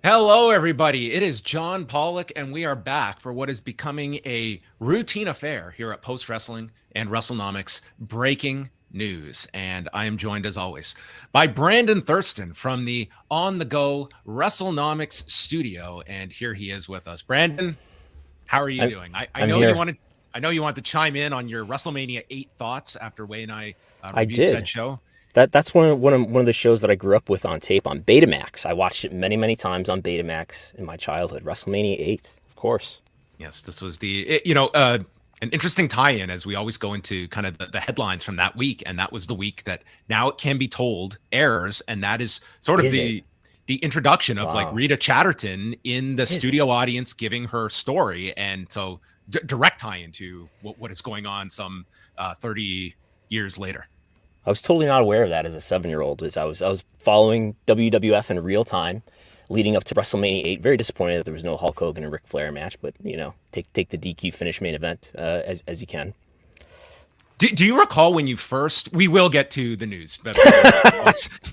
Hello, everybody. It is John Pollock, and we are back for what is becoming a routine affair here at Post Wrestling and Wrestlenomics Breaking News. And I am joined, as always, by Brandon Thurston from the On the Go Wrestlenomics studio. And here he is with us. Brandon, how are you doing? I I'm know here. you wanted to chime in on your WrestleMania 8 thoughts after Wade and I I reviewed said did. show. That's one of the shows that I grew up with on tape on Betamax. I watched it many times on Betamax in my childhood. WrestleMania 8, of course. Yes, this was an interesting tie-in as we always go into kind of the headlines from that week, and that was the week that Now It Can Be Told airs, and that is sort of Is it? the introduction of like Wow. Rita Chatterton in the Is it? studio audience giving her story, and so direct tie-in to what is going on some 30 years later. I was totally not aware of that as a 7-year-old. As I was following WWF in real time, leading up to WrestleMania 8. Very disappointed that there was no Hulk Hogan and Ric Flair match, but take the DQ finish main event as you can. Do you recall when you first? We will get to the news, but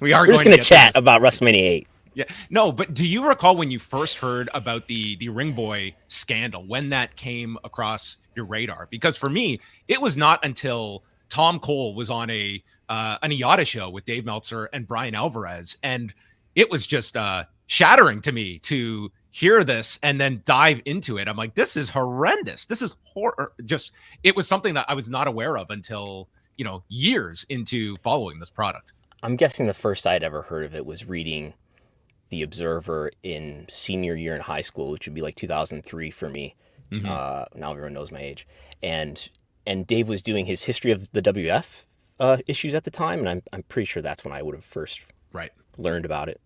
we are We're just going to gonna get to chat this. about WrestleMania 8. Yeah, no, but do you recall when you first heard about the Ring Boy scandal, when that came across your radar? Because for me, it was not until Tom Cole was on an IATA show with Dave Meltzer and Brian Alvarez, and it was just shattering to me to hear this and then dive into it. I'm like, this is horrendous. This is horror. Just it was something that I was not aware of until years into following this product. I'm guessing the first I'd ever heard of it was reading The Observer in senior year in high school, which would be like 2003 for me. Mm-hmm. Now everyone knows my age, and Dave was doing his history of the WF issues at the time, and I'm pretty sure that's when I would have first Right. learned about it.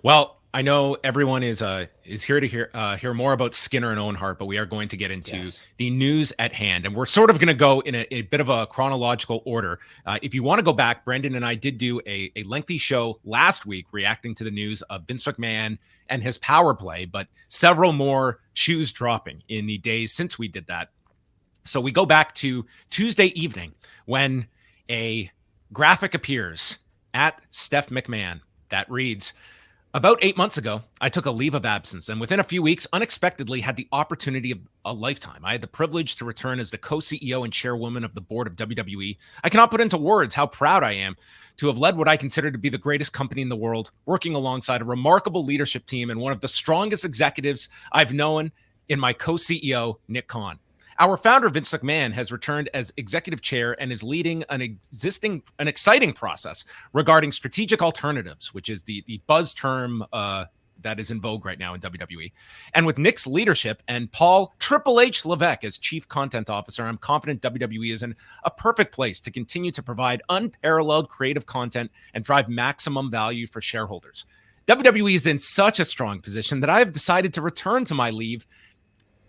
Well, I know everyone is here to hear more about Skinner and Owen Hart, but we are going to get into Yes. the news at hand, and we're sort of going to go in a bit of a chronological order. If you want to go back, Brendan and I did do a lengthy show last week reacting to the news of Vince McMahon and his power play, but several more shoes dropping in the days since we did that. So we go back to Tuesday evening when a graphic appears at Steph McMahon that reads, "About 8 months ago, I took a leave of absence and within a few weeks, unexpectedly had the opportunity of a lifetime. I had the privilege to return as the co-CEO and chairwoman of the board of WWE. I cannot put into words how proud I am to have led what I consider to be the greatest company in the world, working alongside a remarkable leadership team and one of the strongest executives I've known in my co-CEO, Nick Khan. Our founder, Vince McMahon, has returned as executive chair and is leading an exciting process regarding strategic alternatives, which is the buzz term that is in vogue right now in WWE. And with Nick's leadership and Paul Triple H Levesque as chief content officer, I'm confident WWE is in a perfect place to continue to provide unparalleled creative content and drive maximum value for shareholders. WWE is in such a strong position that I have decided to return to my leave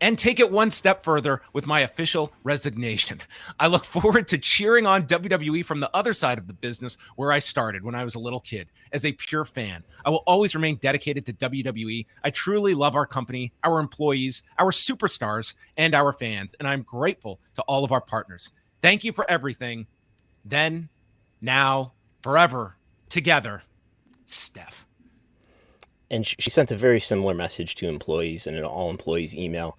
and take it one step further with my official resignation. I look forward to cheering on WWE from the other side of the business where I started when I was a little kid, as a pure fan. I will always remain dedicated to WWE. I truly love our company, our employees, our superstars, and our fans, and I'm grateful to all of our partners. Thank you for everything. Then, now, forever, together, Steph." And she sent a very similar message to employees in an all employees email,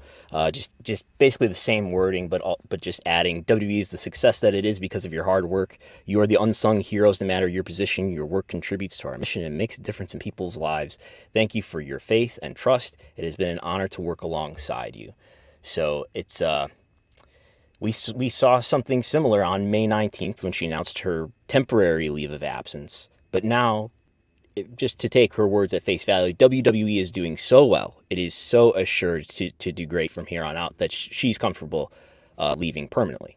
just basically the same wording, but just adding, WWE is the success that it is because of your hard work. You are the unsung heroes. No matter your position, your work contributes to our mission and makes a difference in people's lives. Thank you for your faith and trust. It has been an honor to work alongside you. So it's we saw something similar on May 19th when she announced her temporary leave of absence, but now, just to take her words at face value, WWE is doing so well. It is so assured to do great from here on out that she's comfortable leaving permanently.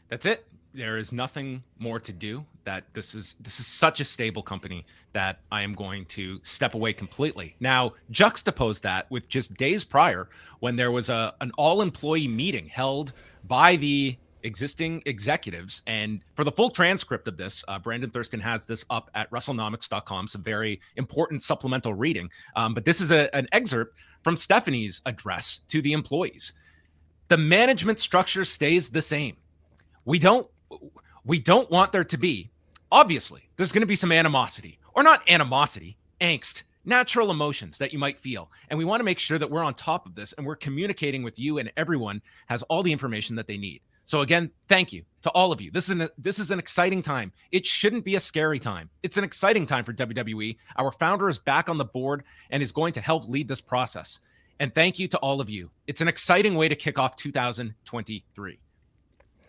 That's it. There is nothing more to do. That this is such a stable company that I am going to step away completely. Now, juxtapose that with just days prior when there was an all-employee meeting held by the existing executives. And for the full transcript of this, Brandon Thurston has this up at WrestleNomics.com, some very important supplemental reading. But this is an excerpt from Stephanie's address to the employees. "The management structure stays the same. We don't want there to be, obviously, there's going to be some animosity, or not animosity, angst, natural emotions that you might feel. And we want to make sure that we're on top of this and we're communicating with you, and everyone has all the information that they need. So again, thank you to all of you. This is an exciting time. It shouldn't be a scary time. It's an exciting time for WWE. Our founder is back on the board and is going to help lead this process. And thank you to all of you. It's an exciting way to kick off 2023.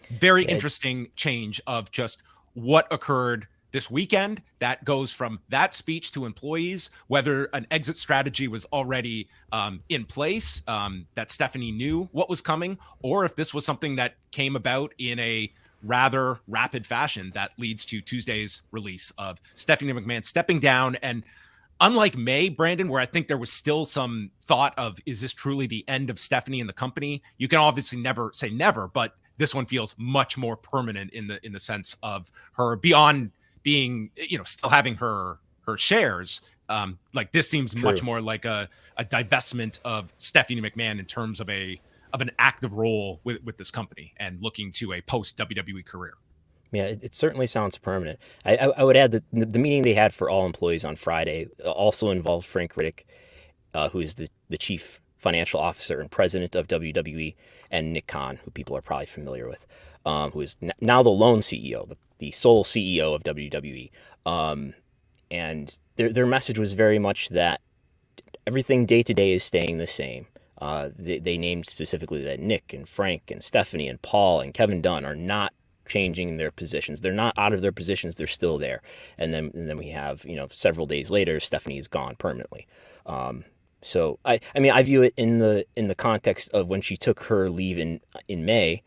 Very interesting change of just what occurred this weekend. That goes from that speech to employees, whether an exit strategy was already in place, that Stephanie knew what was coming, or if this was something that came about in a rather rapid fashion that leads to Tuesday's release of Stephanie McMahon stepping down. And unlike May, Brandon, where I think there was still some thought of, is this truly the end of Stephanie and the company? You can obviously never say never, but this one feels much more permanent in the sense of her beyond being, still having her shares. Like this seems much more like a divestment of Stephanie McMahon in terms of an active role with this company and looking to a post WWE career. Yeah, it certainly sounds permanent. I would add that the meeting they had for all employees on Friday also involved Frank Riddick, who is the chief financial officer and president of WWE, and Nick Khan, who people are probably familiar with, who is now the lone CEO, the sole CEO of WWE. And their message was very much that everything day to day is staying the same. They named specifically that Nick and Frank and Stephanie and Paul and Kevin Dunn are not changing their positions. They're not out of their positions. They're still there. And then we have, several days later, Stephanie is gone permanently. So I view it in the context of when she took her leave in May.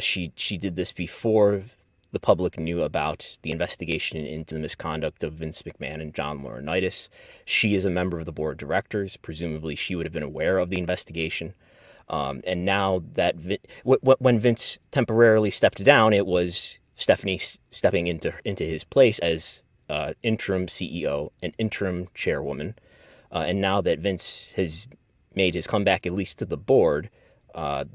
She did this before the public knew about the investigation into the misconduct of Vince McMahon and John Laurinaitis. She is a member of the board of directors. Presumably, she would have been aware of the investigation. And now that when Vince temporarily stepped down, it was Stephanie stepping into his place as interim CEO and interim chairwoman. And now that Vince has made his comeback, at least to the board, I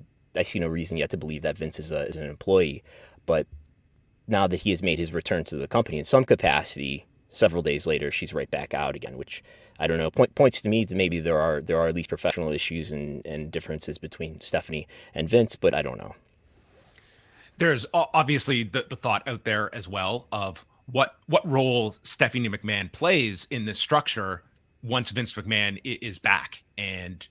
see no reason yet to believe that Vince is an employee. But now that he has made his return to the company in some capacity, several days later, she's right back out again, which I don't know, points to me that maybe there are at least professional issues and differences between Stephanie and Vince, but I don't know. There's obviously the thought out there as well of what role Stephanie McMahon plays in this structure once Vince McMahon is back, and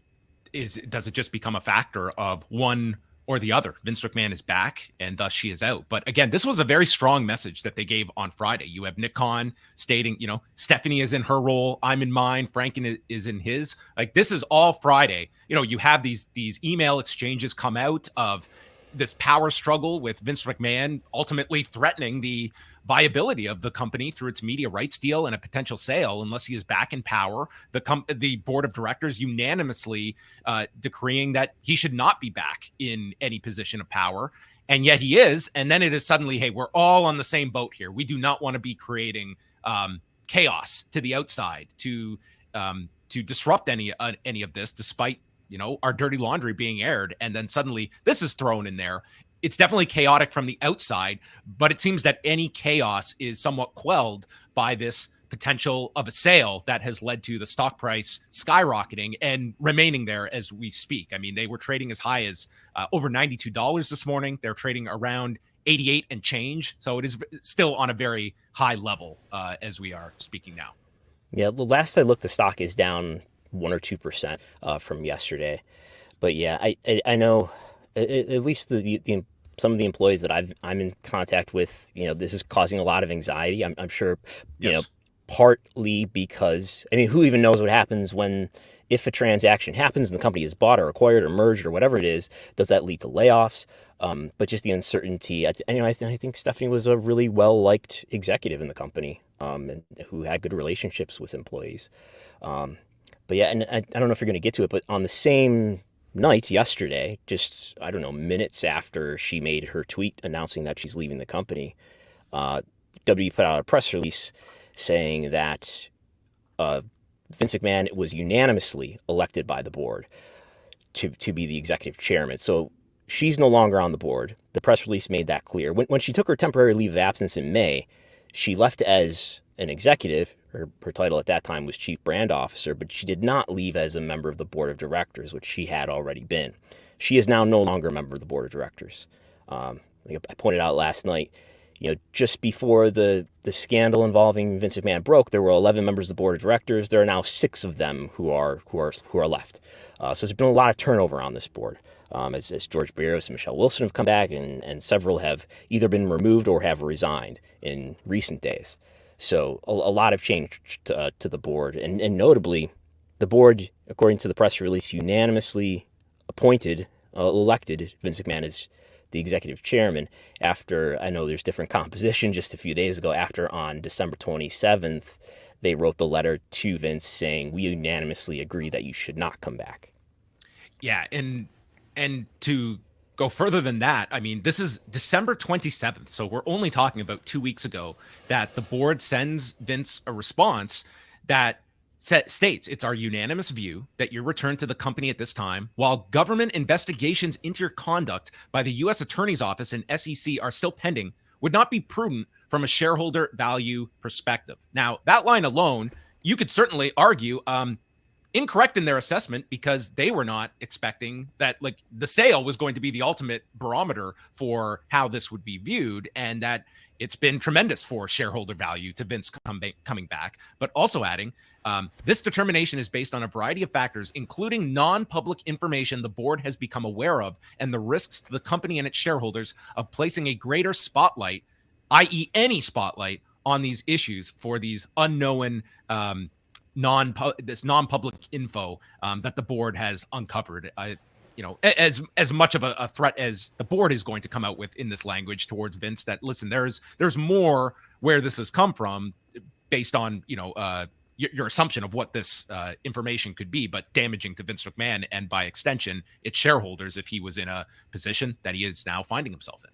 does it just become a factor of one or the other? Vince McMahon is back and thus she is out. But again, this was a very strong message that they gave on Friday. You have Nick Khan stating, Stephanie is in her role, I'm in mine, Frank is in his. Like, this is all Friday. You have these email exchanges come out of this power struggle with Vince McMahon ultimately threatening the viability of the company through its media rights deal and a potential sale unless he is back in power. The board of directors unanimously decreeing that he should not be back in any position of power, and yet he is. And then it is suddenly, hey, we're all on the same boat here. We do not want to be creating chaos to the outside to disrupt any of this, despite our dirty laundry being aired. And then suddenly this is thrown in there. It's definitely chaotic from the outside, but it seems that any chaos is somewhat quelled by this potential of a sale that has led to the stock price skyrocketing and remaining there as we speak. I mean, they were trading as high as over $92 this morning. They're trading around 88 and change. So it is still on a very high level as we are speaking now. Yeah, the last I looked, the stock is down 1 or 2% from yesterday. But yeah, I know at least the some of the employees that I'm in contact with, this is causing a lot of anxiety. I'm sure, yes. Partly because, who even knows what happens if a transaction happens and the company is bought or acquired or merged or whatever it is, does that lead to layoffs? But just the uncertainty. I think Stephanie was a really well-liked executive in the company, and who had good relationships with employees. But yeah, and I don't know if you're going to get to it, but on the same night yesterday, just, minutes after she made her tweet announcing that she's leaving the company, WWE put out a press release saying that Vince McMahon was unanimously elected by the board to be the executive chairman. So she's no longer on the board. The press release made that clear. When she took her temporary leave of absence in May, she left as an executive. Her title at that time was Chief Brand Officer, but she did not leave as a member of the board of directors, which she had already been. She is now no longer a member of the board of directors. Like I pointed out last night, just before the scandal involving Vince McMahon broke, there were 11 members of the board of directors. There are now 6 of them who are left. So there's been a lot of turnover on this board. As George Barrios and Michelle Wilson have come back, and several have either been removed or have resigned in recent days. So a lot of change to the board, and notably, the board, according to the press release, unanimously elected Vince McMahon as the executive chairman after, I know there's different composition just a few days ago, after on December 27th, they wrote the letter to Vince saying, we unanimously agree that you should not come back. Yeah, and to go further than that, I mean, this is December 27th, so we're only talking about 2 weeks ago that the board sends Vince a response that states it's our unanimous view that your return to the company at this time, while government investigations into your conduct by the U.S. Attorney's Office and SEC are still pending, would not be prudent from a shareholder value perspective. Now, that line alone, you could certainly argue, incorrect in their assessment, because they were not expecting that like the sale was going to be the ultimate barometer for how this would be viewed, and that it's been tremendous for shareholder value to Vince coming back, but also adding this determination is based on a variety of factors, including non-public information the board has become aware of and the risks to the company and its shareholders of placing a greater spotlight, i.e. any spotlight, on these issues for these unknown non-public info that the board has uncovered. As much of a threat as the board is going to come out with in this language towards Vince, that listen, there's more where this has come from based on your assumption of what this information could be, but damaging to Vince McMahon and by extension its shareholders if he was in a position that he is now finding himself in.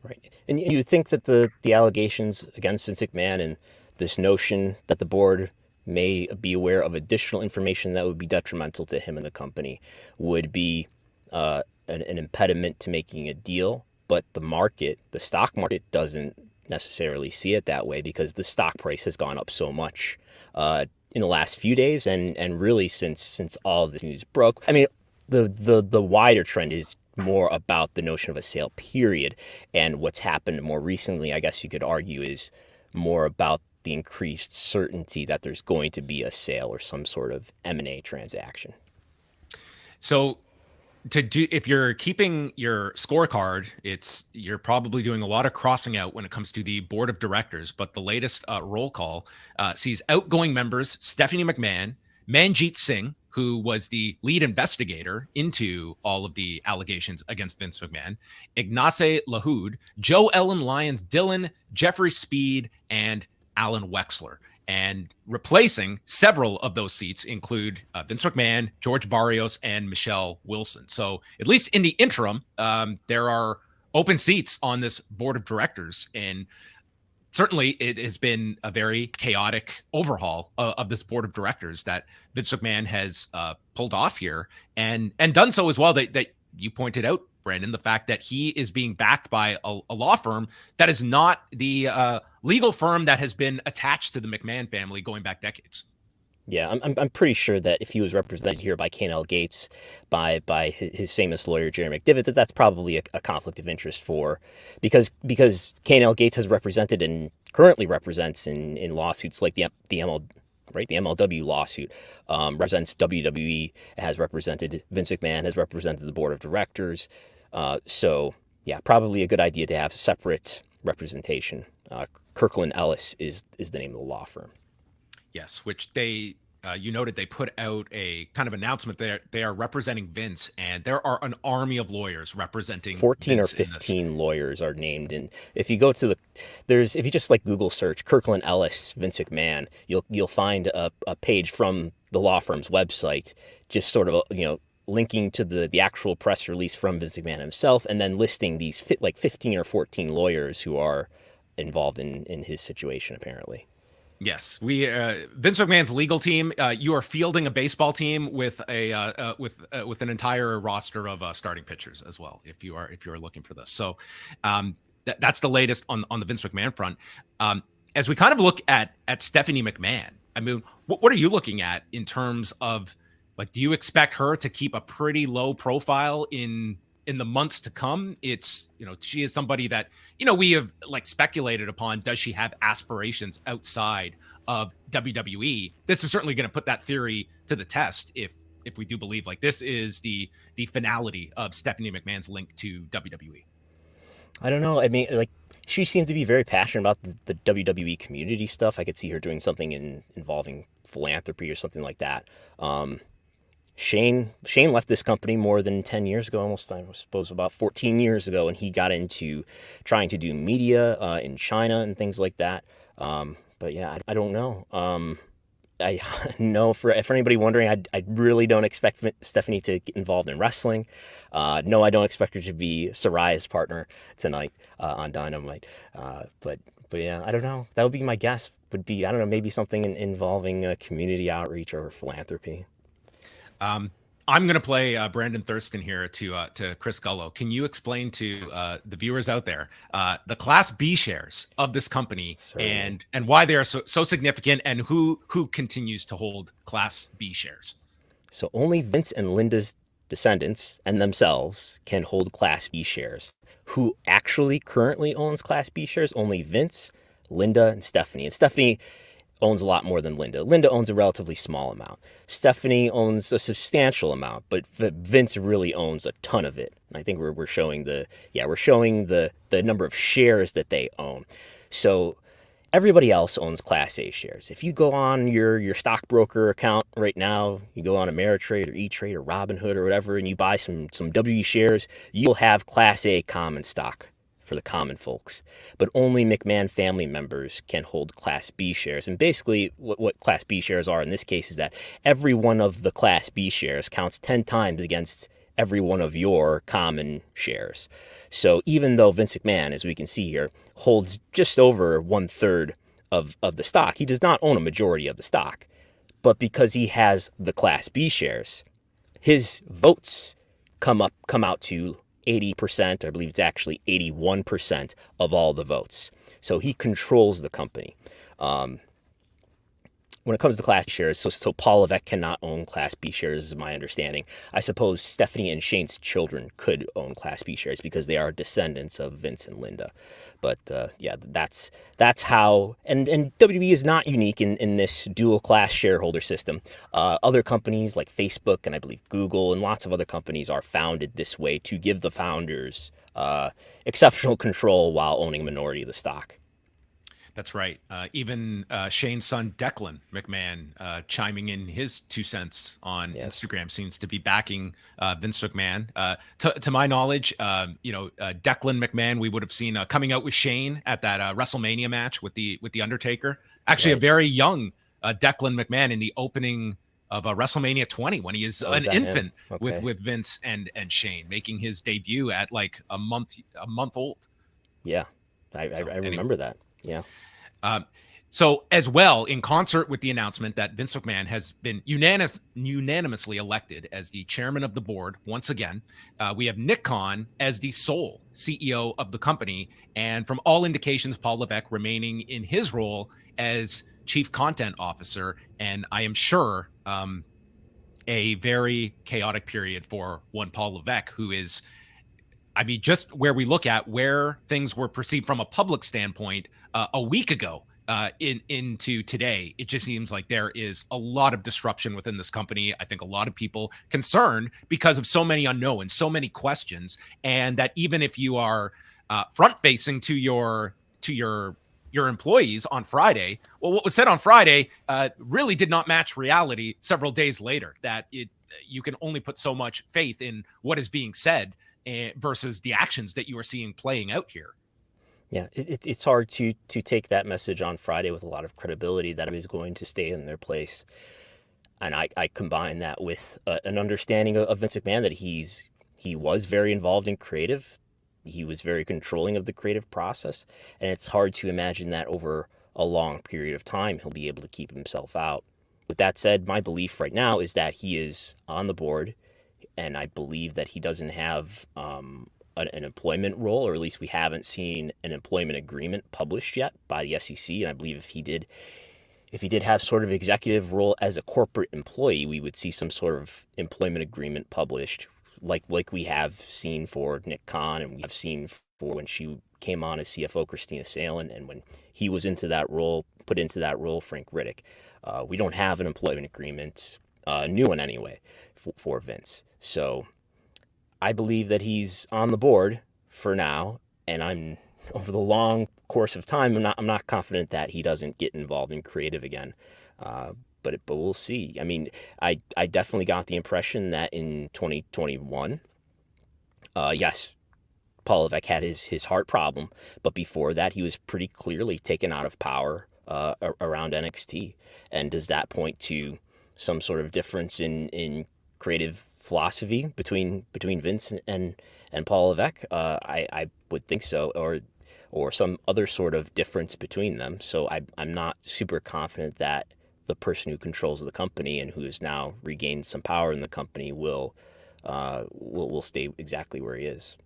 Right, and you would think that the allegations against Vince McMahon and this notion that the board may be aware of additional information that would be detrimental to him and the company would be an impediment to making a deal. But the stock market doesn't necessarily see it that way, because the stock price has gone up so much in the last few days and really since all this news broke. I mean, the wider trend is more about the notion of a sale period, and what's happened more recently, I guess you could argue, is more about the increased certainty that there's going to be a sale or some sort of M&A transaction. So if you're keeping your scorecard, you're probably doing a lot of crossing out when it comes to the board of directors, but the latest roll call sees outgoing members Stephanie McMahon, Manjeet Singh, who was the lead investigator into all of the allegations against Vince McMahon, Ignace Lahoud, Joe Ellen Lyons Dillon, Jeffrey Speed, and Alan Wexler. And replacing several of those seats include Vince McMahon, George Barrios, and Michelle Wilson. So at least in the interim, there are open seats on this board of directors. And certainly it has been a very chaotic overhaul of this board of directors that Vince McMahon has pulled off here, and done so as well that you pointed out, Brandon, the fact that he is being backed by a law firm that is not the legal firm that has been attached to the McMahon family going back decades. Yeah, I'm pretty sure that if he was represented here by K&L Gates, by his famous lawyer Jerry McDivitt, that's probably a conflict of interest because K&L Gates has represented and currently represents in lawsuits like the MLW lawsuit, represents WWE, has represented Vince McMahon, has represented the board of directors. So yeah, probably a good idea to have separate representation. Kirkland Ellis is the name of the law firm. Yes, which they, you noted they put out a kind of announcement there. They are representing Vince, and there are an army of lawyers representing 14 Vince or 15 lawyers are named. And if you go to if you just Google search Kirkland Ellis, Vince McMahon, you'll find a page from the law firm's website, just sort of, linking to the actual press release from Vince McMahon himself, and then listing these 15 or 14 lawyers who are involved in his situation, apparently. Yes, we Vince McMahon's legal team. You are fielding a baseball team with with an entire roster of starting pitchers as well. If you are looking for this, so that's the latest on the Vince McMahon front. as we kind of look at Stephanie McMahon, I mean, what are you looking at in terms of, like, do you expect her to keep a pretty low profile in the months to come? It's, she is somebody that, we have like speculated upon. Does she have aspirations outside of WWE? This is certainly going to put that theory to the test if we do believe like this is the finality of Stephanie McMahon's link to WWE. I don't know. I mean, like, she seemed to be very passionate about the WWE community stuff. I could see her doing something involving philanthropy or something like that. Shane left this company more than 10 years ago, almost, I suppose, about 14 years ago, and he got into trying to do media in China and things like that. But yeah, I don't know. I know for anybody wondering, I really don't expect Stephanie to get involved in wrestling. No, I don't expect her to be Saraya's partner tonight on Dynamite. But yeah, I don't know. That would be my guess. Would be, I don't know, maybe something involving community outreach or philanthropy. I'm going to play Brandon Thurston here to Chris Gullo. Can you explain to the viewers out there the Class B shares of this company and why they are so significant, and who continues to hold Class B shares? So only Vince and Linda's descendants and themselves can hold Class B shares. Who actually currently owns Class B shares? Only Vince, Linda, and Stephanie. And Stephanie owns a lot more than Linda. Linda owns a relatively small amount. Stephanie owns a substantial amount, but Vince really owns a ton of it. And I think we're showing the number of shares that they own. So everybody else owns Class A shares. If you go on your stockbroker account right now, you go on Ameritrade or E-Trade or Robinhood or whatever, and you buy some WE shares, you'll have Class A common stock for the common folks. But only McMahon family members can hold Class B shares. And basically what Class B shares are in this case is that every one of the Class B shares counts 10 times against every one of your common shares. So even though Vince McMahon, as we can see here, holds just over 1/3 of the stock, he does not own a majority of the stock. But because he has the Class B shares, his votes come out to 80%, I believe it's actually 81% of all the votes. So he controls the company. When it comes to Class B shares, so Pollock cannot own Class B shares, is my understanding. I suppose Stephanie and Shane's children could own Class B shares because they are descendants of Vince and Linda. But yeah, that's how, and WWE is not unique in this dual class shareholder system. Other companies like Facebook and I believe Google and lots of other companies are founded this way to give the founders exceptional control while owning a minority of the stock. That's right. Even Shane's son, Declan McMahon, chiming in his 2 cents on Instagram, seems to be backing Vince McMahon. To my knowledge, Declan McMahon, we would have seen coming out with Shane at that WrestleMania match with the Undertaker. Actually, a very young Declan McMahon in the opening of WrestleMania 20 when he is an infant with Vince and Shane, making his debut at like a month old. Yeah, I remember that. Yeah. So as well, in concert with the announcement that Vince McMahon has been unanimously elected as the chairman of the board once again, we have Nick Khan as the sole CEO of the company, and from all indications, Paul Levesque remaining in his role as chief content officer. And I am sure a very chaotic period for one Paul Levesque, who is, I mean, just where we look at where things were perceived from a public standpoint a week ago into today, it just seems like there is a lot of disruption within this company. I think a lot of people concerned because of so many unknowns, so many questions, and that even if you are front facing to your employees on Friday, well, what was said on Friday really did not match reality several days later. That you can only put so much faith in what is being said versus the actions that you are seeing playing out here. Yeah, it's hard to take that message on Friday with a lot of credibility that is going to stay in their place. And I combine that with an understanding of Vince McMahon that he was very involved in creative. He was very controlling of the creative process. And it's hard to imagine that over a long period of time he'll be able to keep himself out. With that said, my belief right now is that he is on the board, and I believe that he doesn't have an employment role, or at least we haven't seen an employment agreement published yet by the SEC. And I believe if he did have sort of executive role as a corporate employee, we would see some sort of employment agreement published, like we have seen for Nick Khan, and we have seen for when she came on as CFO, Christina Salen, and when he was put into that role, Frank Riddick. We don't have an employment agreement, new one anyway, for Vince. So I believe that he's on the board for now, and over the long course of time, I'm not confident that he doesn't get involved in creative again. But we'll see. I mean, I definitely got the impression that in 2021, yes, Pollock had his heart problem, but before that, he was pretty clearly taken out of power around NXT. And does that point to some sort of difference in creative philosophy between Vince and Paul Levesque? I would think so, or some other sort of difference between them. So I'm not super confident that the person who controls the company and who has now regained some power in the company will stay exactly where he is.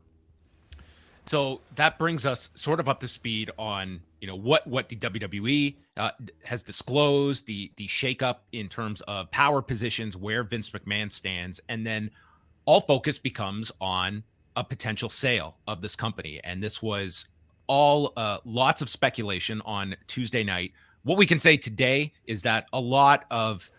So that brings us sort of up to speed on, what the WWE has disclosed, the shakeup in terms of power positions, where Vince McMahon stands, and then all focus becomes on a potential sale of this company. And this was all lots of speculation on Tuesday night. What we can say today is that a lot of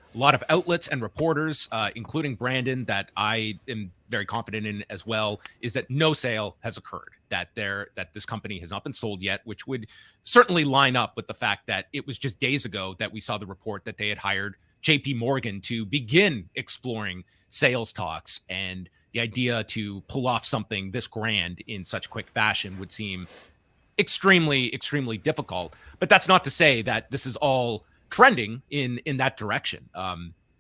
outlets and reporters, including Brandon, that I am very confident in as well, is that no sale has occurred, that this company has not been sold yet, which would certainly line up with the fact that it was just days ago that we saw the report that they had hired JP Morgan to begin exploring sales talks, and the idea to pull off something this grand in such quick fashion would seem extremely, extremely difficult. But that's not to say that this is all trending in that direction.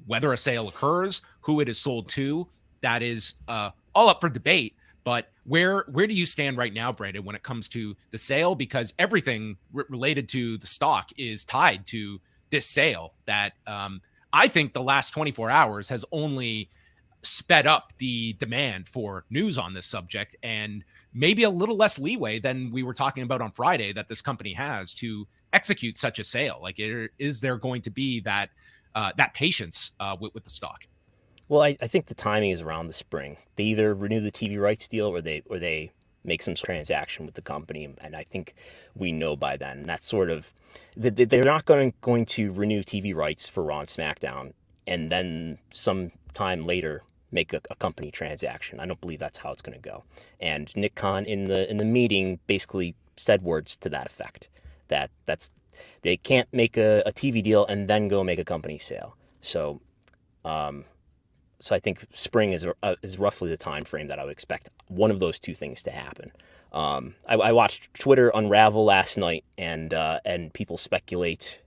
Whether a sale occurs, who it is sold to, that is all up for debate. But where do you stand right now, Brandon, when it comes to the sale? Because everything related to the stock is tied to this sale that I think the last 24 hours has only sped up the demand for news on this subject, and maybe a little less leeway than we were talking about on Friday that this company has to execute such a sale. Like, is there going to be that patience with the stock? Well, I think the timing is around the spring. They either renew the TV rights deal or they make some transaction with the company, and I think we know by then. That's sort of they're not going to renew TV rights for Raw and SmackDown and then some time later make a company transaction. I don't believe that's how it's going to go. And Nick Khan in the meeting basically said words to that effect, that they can't make a TV deal and then go make a company sale. So I think spring is roughly the time frame that I would expect one of those two things to happen. I watched Twitter unravel last night, and people speculate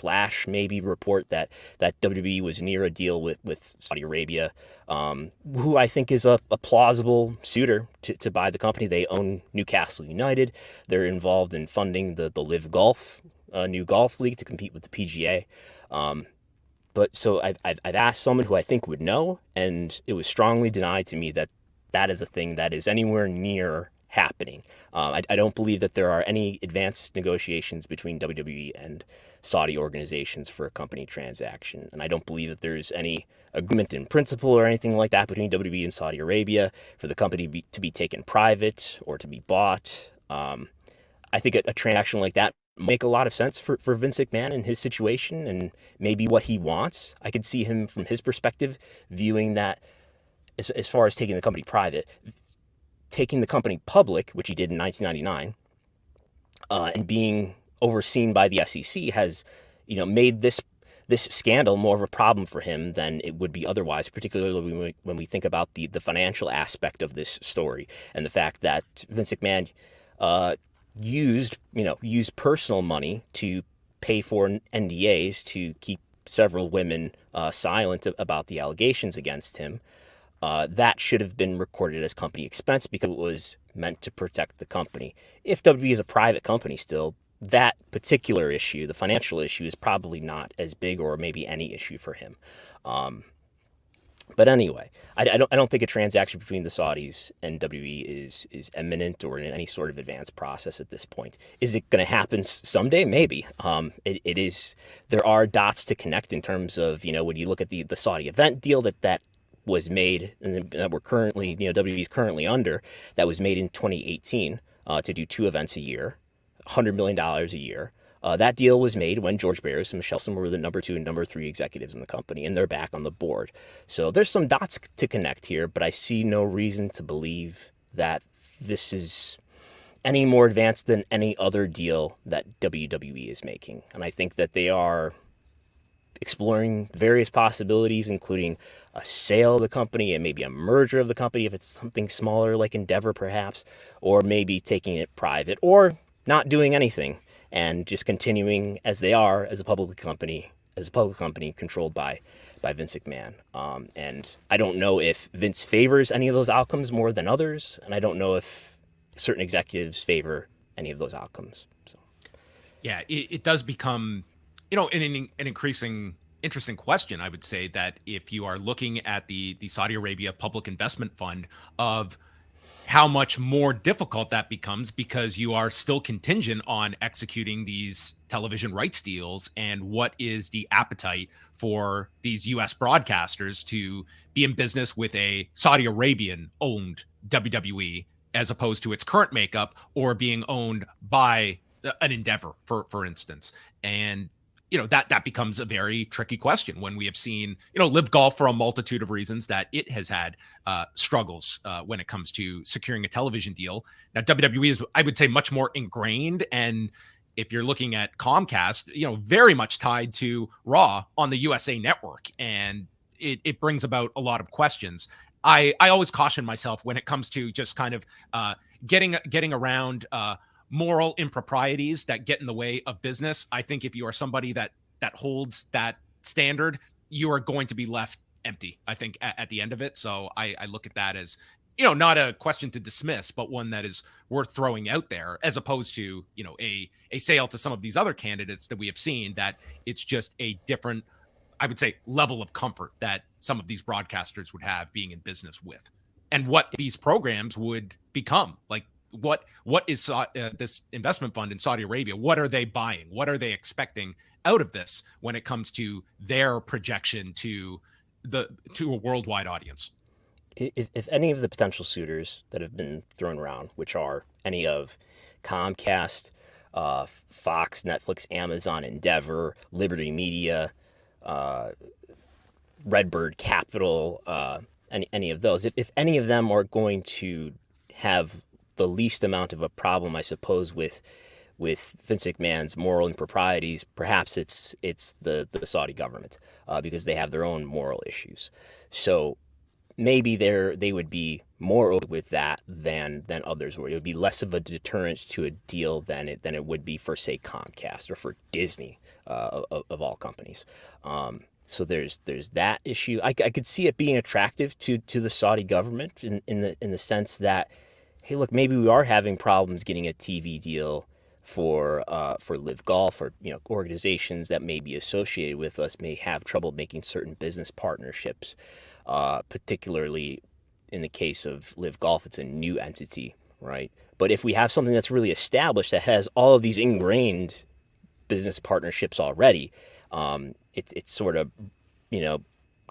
/ maybe report that WWE was near a deal with Saudi Arabia, who I think is a plausible suitor to buy the company. They own Newcastle United. They're involved in funding the Live Golf, new golf league to compete with the PGA. But so I've asked someone who I think would know, and it was strongly denied to me that is a thing that is anywhere near happening. I don't believe that there are any advanced negotiations between WWE and Saudi organizations for a company transaction, and I don't believe that there's any agreement in principle or anything like that between WWE and Saudi Arabia for the company to be taken private or to be bought. I think a transaction like that make a lot of sense for Vince McMahon and his situation and maybe what he wants. I could see him from his perspective viewing that as far as taking the company private, taking the company public, which he did in 1999, and being overseen by the SEC has, made this scandal more of a problem for him than it would be otherwise, particularly when we think about the financial aspect of this story and the fact that Vince McMahon used personal money to pay for NDAs to keep several women silent about the allegations against him. That should have been recorded as company expense because it was meant to protect the company. If WWE is a private company still, that particular issue, the financial issue, is probably not as big or maybe any issue for him. But anyway, I don't think a transaction between the Saudis and WWE is imminent or in any sort of advanced process at this point. Is it going to happen someday? Maybe. It is. There are dots to connect in terms of, when you look at the Saudi event deal that was made and that we're currently, WWE is currently under, that was made in 2018 to do 2 events a year, $100 million a year. That deal was made when George Barris and Michelle Summer were the number 2 and number 3 executives in the company, and they're back on the board. So there's some dots to connect here, but I see no reason to believe that this is any more advanced than any other deal that WWE is making. And I think that they are exploring various possibilities, including a sale of the company and maybe a merger of the company if it's something smaller like Endeavor perhaps, or maybe taking it private, or not doing anything and just continuing as they are as a public company controlled by Vince McMahon. And I don't know if Vince favors any of those outcomes more than others, and I don't know if certain executives favor any of those outcomes. So, yeah, it does become, an increasing interesting question. I would say that if you are looking at the Saudi Arabia Public Investment Fund, of how much more difficult that becomes, because you are still contingent on executing these television rights deals, and what is the appetite for these US broadcasters to be in business with a Saudi Arabian owned WWE as opposed to its current makeup, or being owned by an Endeavor, for instance. And that becomes a very tricky question when we have seen, Live Golf, for a multitude of reasons, that it has had struggles when it comes to securing a television deal. Now, WWE is, I would say, much more ingrained. And if you're looking at Comcast, very much tied to Raw on the USA Network. And it brings about a lot of questions. I always caution myself when it comes to just kind of getting around moral improprieties that get in the way of business. I think if you are somebody that holds that standard, you are going to be left empty, I think, at the end of it. So I look at that as, not a question to dismiss, but one that is worth throwing out there, as opposed to, a sale to some of these other candidates that we have seen, that it's just a different, I would say, level of comfort that some of these broadcasters would have being in business with, and what these programs would become. Like, what is this investment fund in Saudi Arabia? What are they buying? What are they expecting out of this when it comes to their projection to a worldwide audience? If any of the potential suitors that have been thrown around, which are any of Comcast, Fox, Netflix, Amazon, Endeavor, Liberty Media, Redbird Capital, any of those, if any of them are going to have the least amount of a problem, I suppose, with Vince McMahon's moral improprieties, perhaps it's the Saudi government, because they have their own moral issues. So maybe they would be more open with that than others were. It would be less of a deterrent to a deal than it would be for, say, Comcast or for Disney, of all companies. So there's that issue. I could see it being attractive to the Saudi government in the sense that, hey, look, maybe we are having problems getting a TV deal for Live Golf, or organizations that may be associated with us may have trouble making certain business partnerships, particularly in the case of Live Golf. It's a new entity, right? But if we have something that's really established, that has all of these ingrained business partnerships already, it's sort of,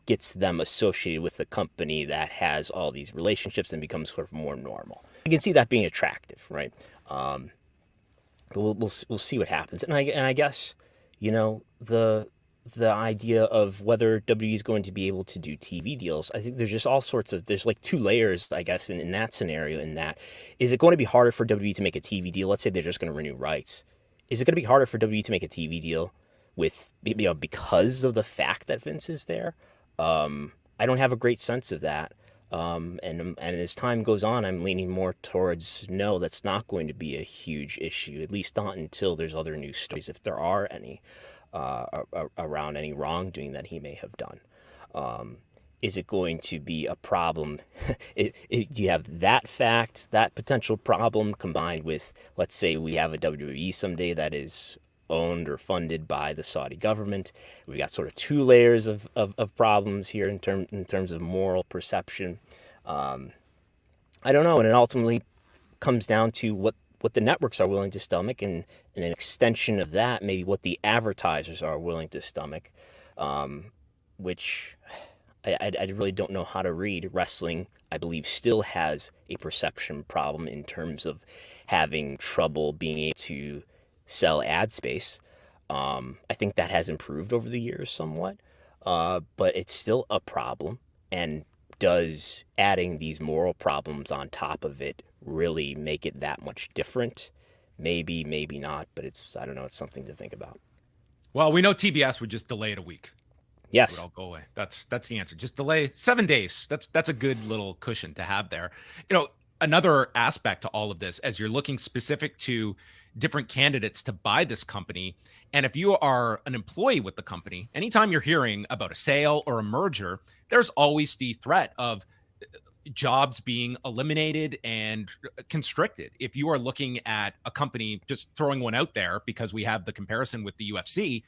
gets them associated with the company that has all these relationships and becomes sort of more normal. You can see that being attractive, right? But we'll see what happens. And I guess, the idea of whether WWE is going to be able to do TV deals, I think there's just all sorts of, there's like 2 layers, I guess, in that scenario. In that, is it going to be harder for WWE to make a TV deal? Let's say they're just going to renew rights. Is it going to be harder for WWE to make a TV deal with, because of the fact that Vince is there? I don't have a great sense of that. And as time goes on, I'm leaning more towards, no, that's not going to be a huge issue, at least not until there's other news stories, if there are any, around any wrongdoing that he may have done. Is it going to be a problem? You have that fact, that potential problem, combined with, let's say we have a WWE someday that is owned or funded by the Saudi government. We got sort of two layers of problems here in terms of moral perception. I don't know, and it ultimately comes down to what the networks are willing to stomach, and an extension of that, maybe what the advertisers are willing to stomach, which I really don't know how to read. Wrestling, I believe, still has a perception problem in terms of having trouble being able to sell ad space. I think that has improved over the years somewhat, but it's still a problem. And does adding these moral problems on top of it really make it that much different? Maybe, maybe not, but I don't know, it's something to think about. Well, we know TBS would just delay it a week. Yes. It would all go away. That's the answer. Just delay 7 days. That's a good little cushion to have there. Another aspect to all of this, as you're looking specific to different candidates to buy this company, and if you are an employee with the company, anytime you're hearing about a sale or a merger, there's always the threat of jobs being eliminated and constricted. If you are looking at a company, just throwing one out there because we have the comparison with the UFC,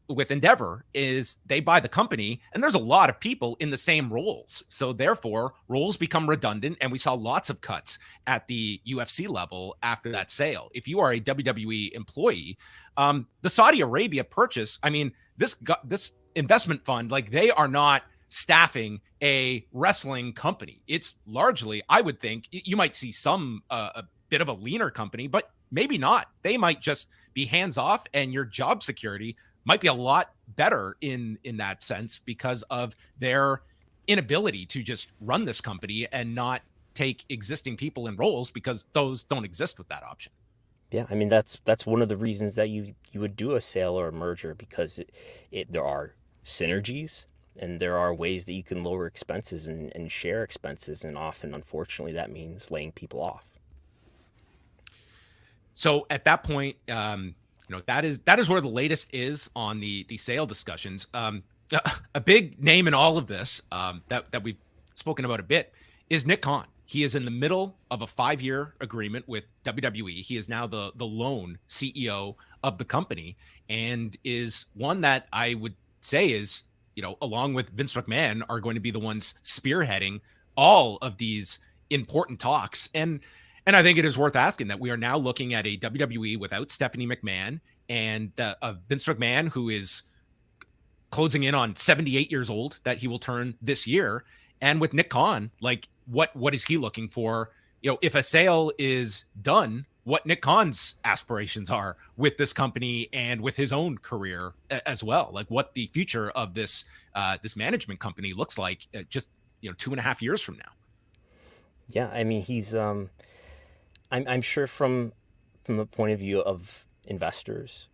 with Endeavor, is they buy the company and there's a lot of people in the same roles. So therefore roles become redundant, and we saw lots of cuts at the UFC level after that sale. If you are a WWE employee, the Saudi Arabia purchase, I mean, this investment fund, like, they are not staffing a wrestling company. It's largely, I would think, you might see some a bit of a leaner company, but maybe not. They might just be hands off, and your job security might be a lot better in that sense because of their inability to just run this company and not take existing people in roles, because those don't exist with that option. Yeah, I mean, that's one of the reasons that you would do a sale or a merger, because there are synergies, and there are ways that you can lower expenses and share expenses, and often, unfortunately, that means laying people off. So at that point, that is where the latest is on the sale discussions. A big name in all of this, that we've spoken about a bit, is Nick Khan. He is in the middle of a 5-year agreement with WWE. He is now the lone CEO of the company, and is one that I would say is, along with Vince McMahon, are going to be the ones spearheading all of these important talks. And I think it is worth asking that we are now looking at a WWE without Stephanie McMahon, and Vince McMahon, who is closing in on 78 years old, that he will turn this year. And with Nick Khan, like, what is he looking for? If a sale is done, what Nick Khan's aspirations are with this company and with his own career as well. Like, what the future of this management company looks like just 2.5 years from now. Yeah, I mean, he's I'm sure from the point of view of investors,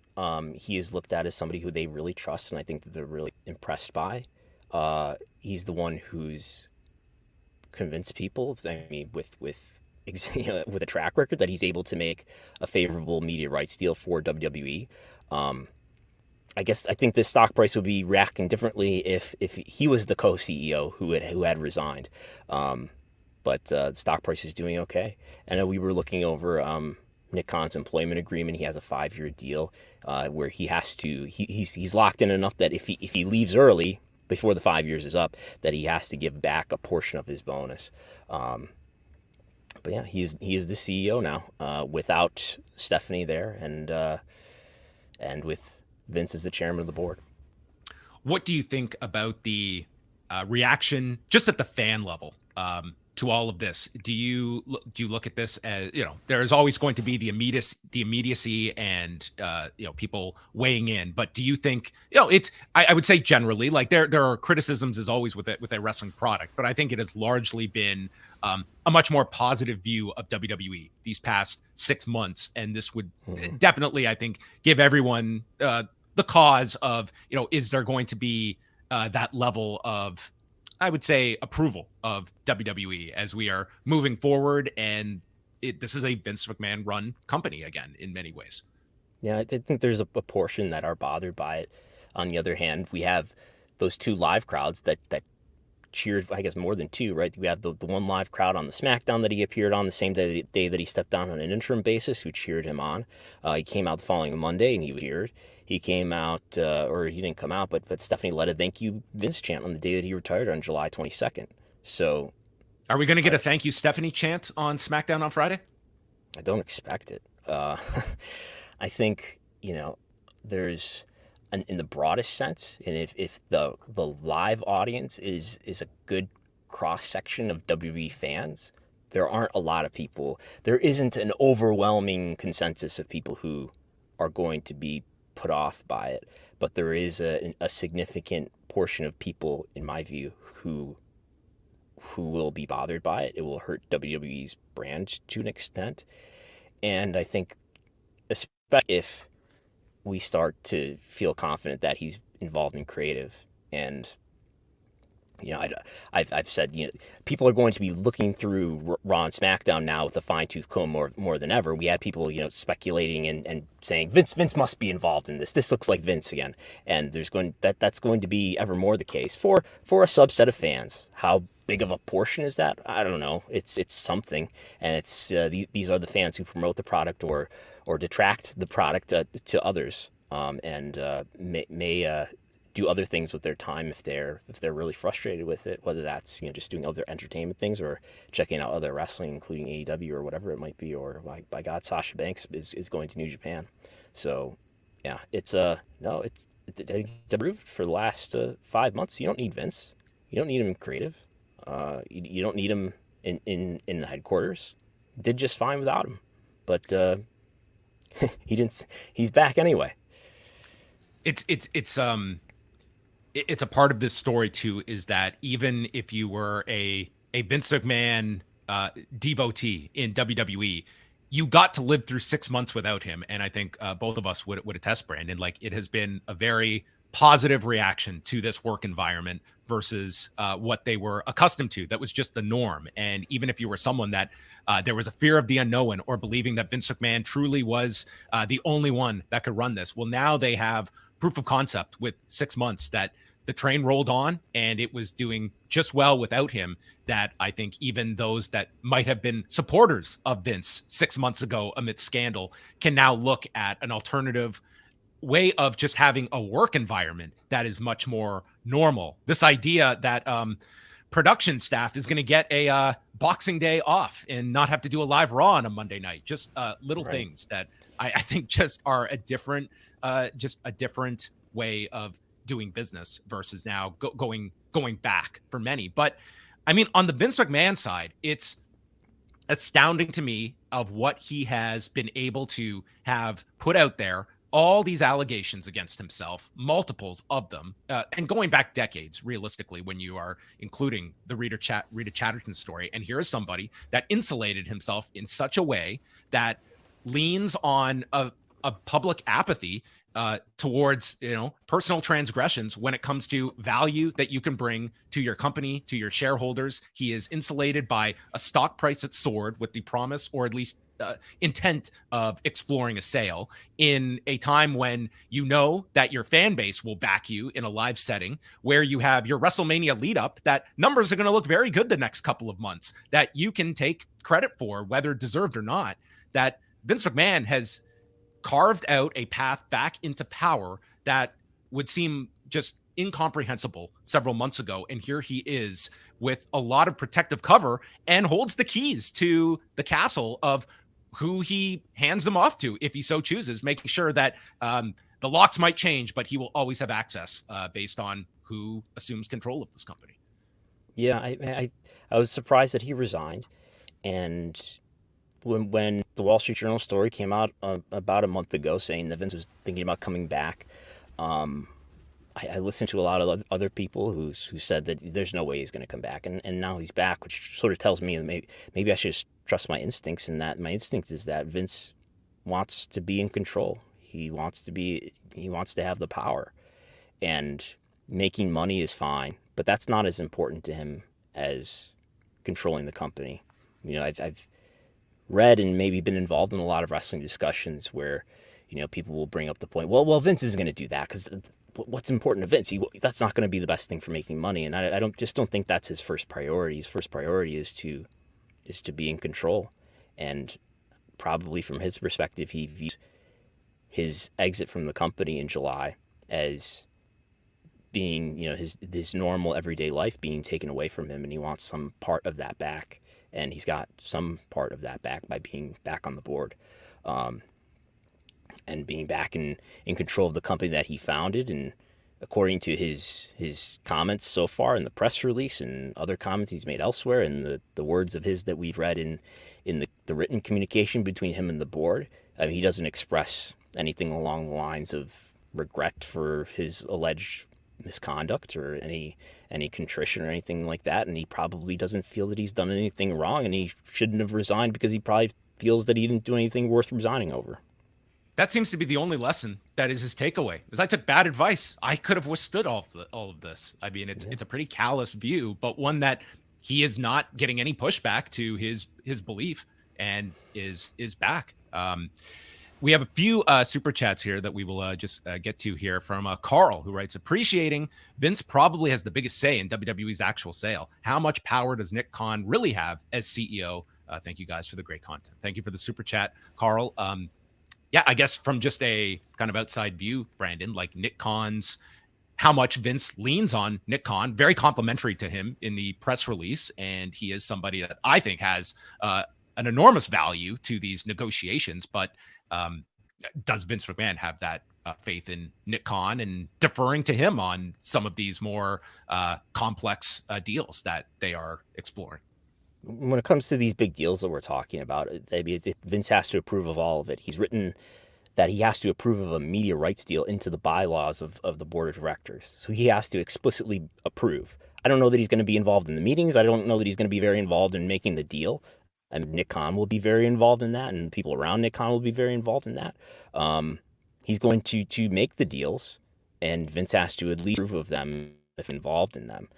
he is looked at as somebody who they really trust, and I think that they're really impressed by. He's the one who's convinced people, I mean, with a track record, that he's able to make a favorable media rights deal for WWE. I think the stock price would be reacting differently if he was the co-CEO who had resigned. But the stock price is doing okay. And we were looking over Nick Khan's employment agreement. He has a 5-year deal where he has to he's locked in enough that if he leaves early before the 5 years is up, that he has to give back a portion of his bonus. But yeah, he is the CEO now, without Stephanie there, and with Vince as the chairman of the board. What do you think about the reaction just at the fan level to all of this? Do you look at this as, there's always going to be the immediacy and people weighing in, but do you think, it's, I would say generally, like, there are criticisms as always with a wrestling product, but I think it has largely been a much more positive view of WWE these past 6 months, and this would definitely, I think, give everyone the cause of, is there going to be that level of, I would say, approval of WWE as we are moving forward, and this is a Vince McMahon run company again in many ways. Yeah, I think there's a portion that are bothered by it. On the other hand, we have those two live crowds that cheered, I guess, more than two, right? We have the one live crowd on the SmackDown that he appeared on the same day that he stepped down on an interim basis, who cheered him on. He came out the following Monday and he cheered. He came out, or he didn't come out, but Stephanie led a thank you Vince chant on the day that he retired on July 22nd. So, are we going to get a thank you Stephanie chant on SmackDown on Friday? I don't expect it. I think, there's, in the broadest sense, and if the live audience is a good cross section of WWE fans, there aren't a lot of people. There isn't an overwhelming consensus of people who are going to be put off by it, but there is a significant portion of people, in my view, who will be bothered by it. It will hurt WWE's brand to an extent, and I think, especially if we start to feel confident that he's involved in creative, and I've said, people are going to be looking through Raw and SmackDown now with a fine-tooth comb more than ever. We had people, speculating and saying Vince must be involved in this. This looks like Vince again, and that's going to be ever more the case for a subset of fans. How big of a portion is that? I don't know. It's something, and it's these are the fans who promote the product or detract the product to others, and may do other things with their time if they're really frustrated with it, whether that's just doing other entertainment things or checking out other wrestling, including AEW or whatever it might be, or by God, Sasha Banks is going to New Japan. So yeah, it's approved for the last 5 months. You don't need Vince. You don't need him in creative. You don't need him in the headquarters. Did just fine without him, but he didn't. He's back anyway. It's a part of this story too, is that even if you were a Vince McMahon devotee in WWE, you got to live through 6 months without him. And I think both of us would attest, Brandon, like it has been a very positive reaction to this work environment versus what they were accustomed to. That was just the norm. And even if you were someone that there was a fear of the unknown or believing that Vince McMahon truly was the only one that could run this, well, now they have proof of concept with 6 months that the train rolled on and it was doing just well without him, that I think even those that might have been supporters of Vince 6 months ago amidst scandal can now look at an alternative way of just having a work environment that is much more normal. This idea that production staff is going to get a Boxing Day off and not have to do a live Raw on a Monday night, just little right. things that I think just are a different way of doing business versus now going back for many. But I mean, on the Vince McMahon side, it's astounding to me of what he has been able to have put out there, all these allegations against himself, multiples of them, and going back decades, realistically, when you are including the Rita Chatterton story. And here is somebody that insulated himself in such a way that leans on a public apathy towards personal transgressions when it comes to value that you can bring to your company, to your shareholders. He is insulated by a stock price that soared with the promise, or at least intent of exploring a sale in a time when you know that your fan base will back you in a live setting, where you have your WrestleMania lead up, that numbers are going to look very good the next couple of months, that you can take credit for, whether deserved or not, that Vince McMahon has carved out a path back into power that would seem just incomprehensible several months ago. And here he is with a lot of protective cover and holds the keys to the castle of who he hands them off to if he so chooses, making sure that the locks might change, but he will always have access based on who assumes control of this company. Yeah, I was surprised that he resigned. And when the Wall Street Journal story came out about a month ago saying that Vince was thinking about coming back, I listened to a lot of other people who said that there's no way he's going to come back, and now he's back, which sort of tells me that maybe I should just trust my instincts, and that my instinct is that Vince wants to be in control. He wants to have the power, and making money is fine, but that's not as important to him as controlling the company. I've read and maybe been involved in a lot of wrestling discussions where people will bring up the point, well Vince isn't going to do that because what's important to Vince? That's not going to be the best thing for making money, and I don't think that's his first priority. His first priority is to be in control, and probably from his perspective, he views his exit from the company in July as being, his normal everyday life being taken away from him, and he wants some part of that back, and he's got some part of that back by being back on the board, and being back in control of the company that he founded. And according to his comments so far in the press release and other comments he's made elsewhere, and the words of his that we've read in the written communication between him and the board, I mean, he doesn't express anything along the lines of regret for his alleged misconduct or any contrition or anything like that, and he probably doesn't feel that he's done anything wrong, and he shouldn't have resigned because he probably feels that he didn't do anything worth resigning over. That seems to be the only lesson that is his takeaway. Is I took bad advice. I could have withstood all of this. I mean, it's a pretty callous view, but one that he is not getting any pushback to his belief, and is back. We have a few super chats here that we will just get to here from Carl, who writes, appreciating Vince probably has the biggest say in WWE's actual sale. How much power does Nick Khan really have as CEO? Thank you guys for the great content. Thank you for the super chat, Carl. Yeah, I guess from just a kind of outside view, Brandon, like Nick Khan's, how much Vince leans on Nick Khan, very complimentary to him in the press release. And he is somebody that I think has an enormous value to these negotiations. But does Vince McMahon have that faith in Nick Khan and deferring to him on some of these more complex deals that they are exploring? When it comes to these big deals that we're talking about, Vince has to approve of all of it. He's written that he has to approve of a media rights deal into the bylaws of the board of directors. So he has to explicitly approve. I don't know that he's going to be involved in the meetings. I don't know that he's going to be very involved in making the deal. And Nick Khan will be very involved in that, and people around Nick Khan will be very involved in that. He's going to make the deals, and Vince has to at least approve of them if involved in them.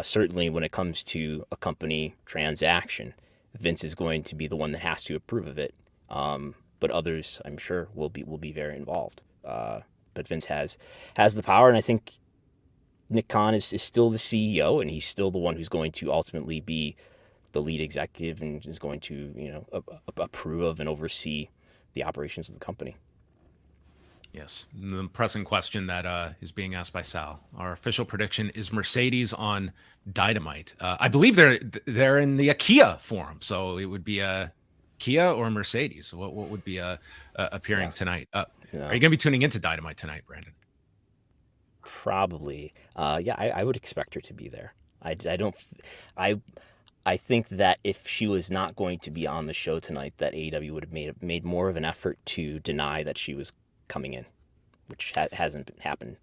Certainly when it comes to a company transaction, Vince is going to be the one that has to approve of it. But others, I'm sure, will be very involved. But Vince has the power, and I think Nick Khan is still the CEO, and he's still the one who's going to ultimately be the lead executive and is going to, approve of and oversee the operations of the company. Yes. The pressing question that is being asked by Sal. Our official prediction is Mercedes on Dynamite. I believe they're in the Kia forum, so it would be a Kia or Mercedes. What would be appearing tonight? Are you going to be tuning into Dynamite tonight, Brandon? Probably. Yeah, I would expect her to be there. I think that if she was not going to be on the show tonight, that AEW would have made more of an effort to deny that she was coming in, which hasn't happened.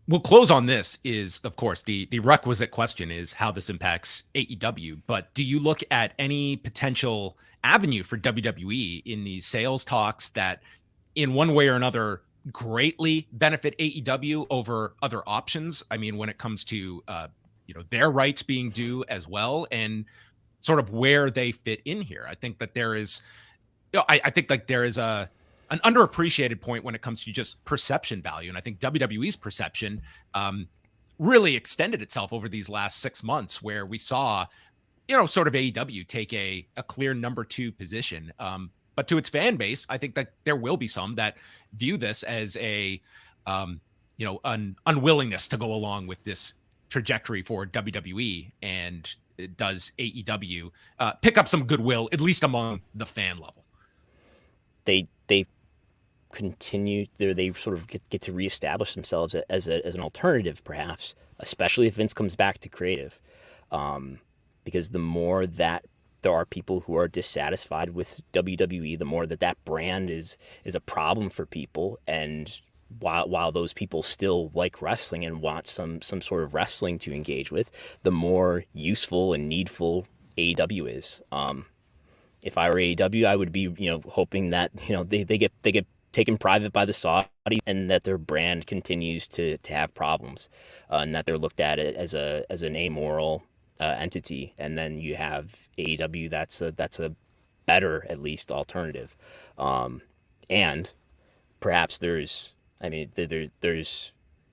We'll close on this is, of course, the requisite question is how this impacts AEW. But do you look at any potential avenue for WWE in these sales talks that in one way or another greatly benefit AEW over other options? I mean, when it comes to, their rights being due as well, and sort of where they fit in here. I think that there is, I think like there is an underappreciated point when it comes to just perception value. And I think WWE's perception really extended itself over these last 6 months, where we saw, sort of AEW take a clear number 2 position. But to its fan base, I think that there will be some that view this as an unwillingness to go along with this trajectory for WWE. And does AEW pick up some goodwill, at least among the fan level? They continue, they sort of get to reestablish themselves as an alternative, perhaps, especially if Vince comes back to creative, because the more that there are people who are dissatisfied with WWE, the more that brand is a problem for people. And while those people still like wrestling and want some sort of wrestling to engage with, the more useful and needful AEW is. If I were AEW, I would be, hoping that, they get taken private by the Saudis, and that their brand continues to have problems, and that they're looked at it as an amoral entity. And then you have AEW that's a better, at least, alternative. And perhaps there's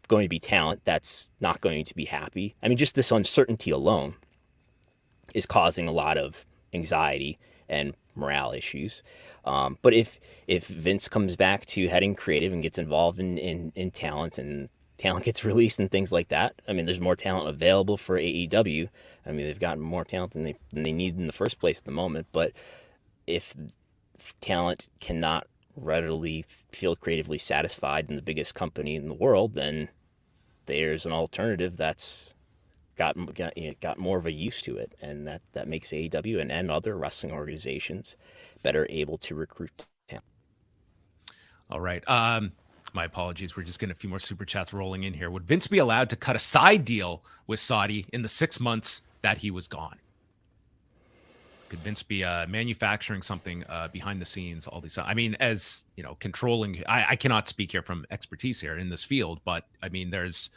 going to be talent that's not going to be happy. I mean, just this uncertainty alone is causing a lot of anxiety and morale issues. But if Vince comes back to heading creative and gets involved in talent, and talent gets released and things like that, I mean, there's more talent available for AEW. I mean, they've gotten more talent than they need in the first place at the moment. But if talent cannot readily feel creatively satisfied in the biggest company in the world, then there's an alternative that's got more of a use to it, and that makes AEW and other wrestling organizations better able to recruit talent. All right. My apologies. We're just getting a few more super chats rolling in here. Would Vince be allowed to cut a side deal with Saudi in the 6 months that he was gone? Could Vince be manufacturing something behind the scenes all these? I mean, as you know, controlling. I cannot speak here from expertise here in this field, but I mean, there's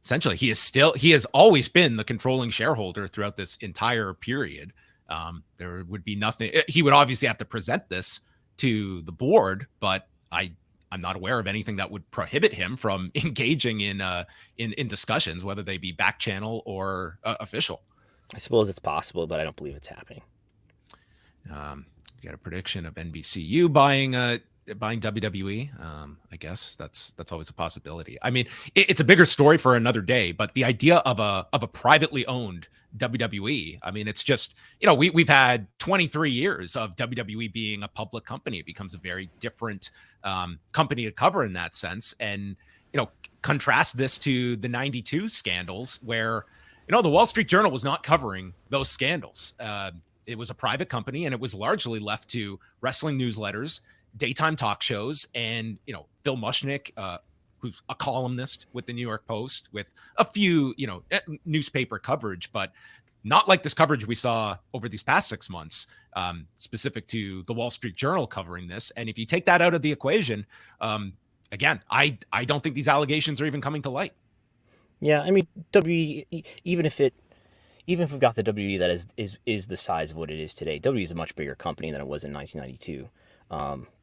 essentially he has always been the controlling shareholder throughout this entire period. There would be nothing. He would obviously have to present this to the board, but I'm not aware of anything that would prohibit him from engaging in discussions, whether they be back channel or official. I suppose it's possible, but I don't believe it's happening. We got a prediction of NBCU buying WWE. I guess that's always a possibility. I mean, it's a bigger story for another day, but the idea of a privately owned WWE, I mean, it's just, you know, we've had 23 years of WWE being a public company. It becomes a very different company to cover in that sense. And, you know, contrast this to the 92 scandals where, you know, the Wall Street Journal was not covering those scandals. It was a private company, and it was largely left to wrestling newsletters, daytime talk shows, and, you know, Phil Mushnick, who's a columnist with the New York Post, with a few, you know, newspaper coverage, but not like this coverage we saw over these past 6 months, specific to the Wall Street Journal covering this. And if you take that out of the equation, again, I don't think these allegations are even coming to light. Yeah, I mean, WWE, even if we've got the WWE that is the size of what it is today, WWE is a much bigger company than it was in 1992.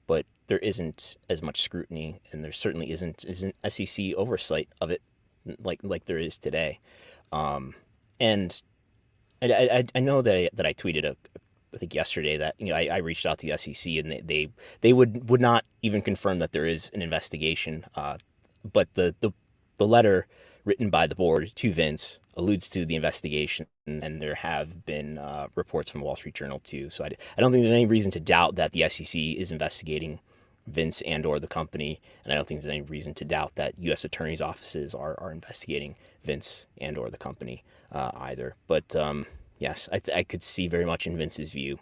But there isn't as much scrutiny, and there certainly isn't SEC oversight of it like there is today. And I know that I tweeted I think yesterday that, you know, I reached out to the SEC, and they would not even confirm that there is an investigation. But the letter written by the board to Vince alludes to the investigation, and there have been reports from Wall Street Journal too. So I don't think there's any reason to doubt that the SEC is investigating Vince and or the company, and I don't think there's any reason to doubt that U.S. attorneys' offices are investigating Vince and or the company either. But yes, I could see very much in Vince's view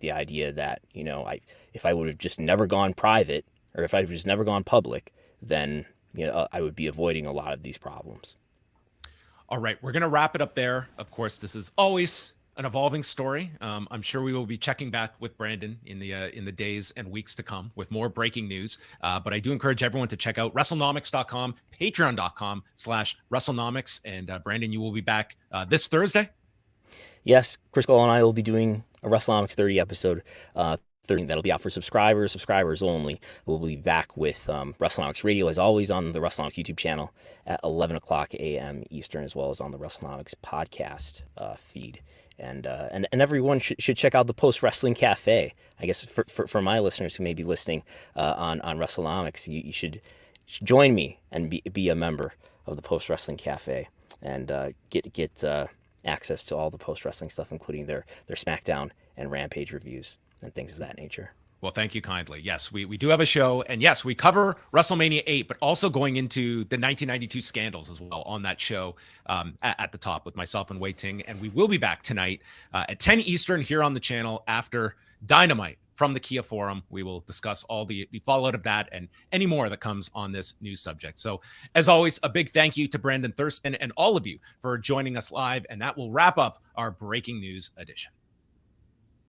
the idea that, you know, if I would have just never gone private, or if I just never gone public, then, you know, I would be avoiding a lot of these problems. All right, we're going to wrap it up there. Of course, this is always an evolving story. I'm sure we will be checking back with Brandon in the days and weeks to come with more breaking news. But I do encourage everyone to check out Wrestlenomics.com, patreon.com/Wrestlenomics. And Brandon, you will be back this Thursday? Yes, Chris Cole and I will be doing a Wrestlenomics 30 episode. That'll be out for subscribers only. We'll be back with Wrestlenomics Radio, as always, on the Wrestlenomics YouTube channel at 11 o'clock a.m. Eastern, as well as on the Wrestlenomics podcast feed. And everyone should check out the Post Wrestling Cafe. I guess for my listeners who may be listening on Wrestlenomics, you should join me and be a member of the Post Wrestling Cafe and get access to all the post wrestling stuff, including their SmackDown and Rampage reviews and things of that nature. Well, thank you kindly. Yes, we do have a show, and yes, we cover WrestleMania 8, but also going into the 1992 scandals as well on that show at the top with myself and Wei Ting. And we will be back tonight at 10 Eastern here on the channel after Dynamite from the Kia Forum. We will discuss all the fallout of that and any more that comes on this news subject. So as always, a big thank you to Brandon Thurston and all of you for joining us live, and that will wrap up our breaking news edition.